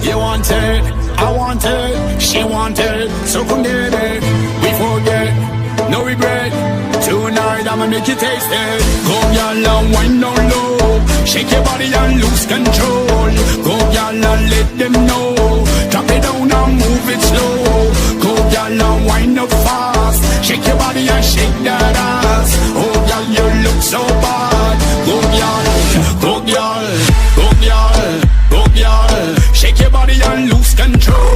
You want it, I want it, she want it, so come get it. We forget, no regret. Tonight I'ma make you taste it. Go y'all and wine down low, shake your body and lose control. Go y'all and let them know, drop it down and move it slow. Go y'all and wine up fast, shake your body and shake that ass. Oh y'all, you look so bad. Go y'all, go y'all, go y'all, go y'all, shake your body and lose control.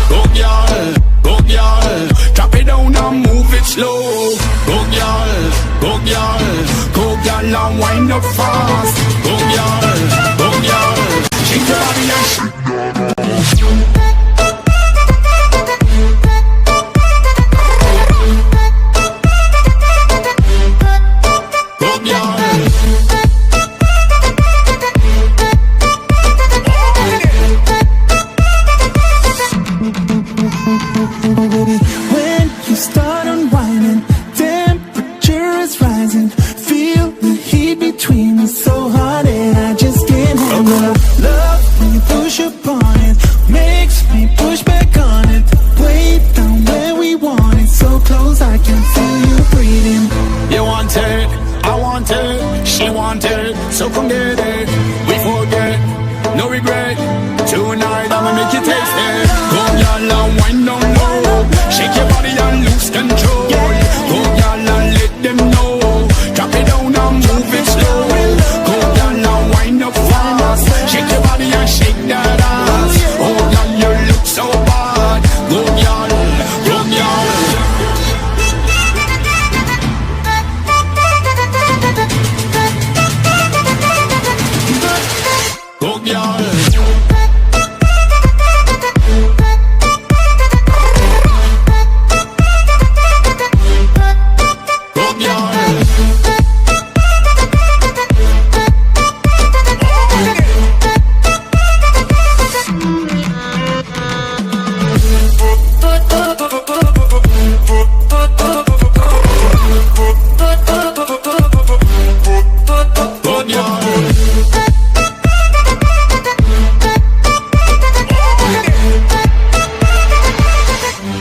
Go y'all, go y'all, drop it down and move it slow. Go y'all, go y'all, go y'all and wind up fast. Go y'all, shake your body and shake that ass. When you start unwinding, temperature is rising. Feel the heat between us so hot and I just can't handle it. Love when you push upon it, makes me push back on it. Way down where we want it, so close I can feel you breathing. You want it, I want it, she want it, so come get it. We forget, no regret. Tonight I'ma make you taste it.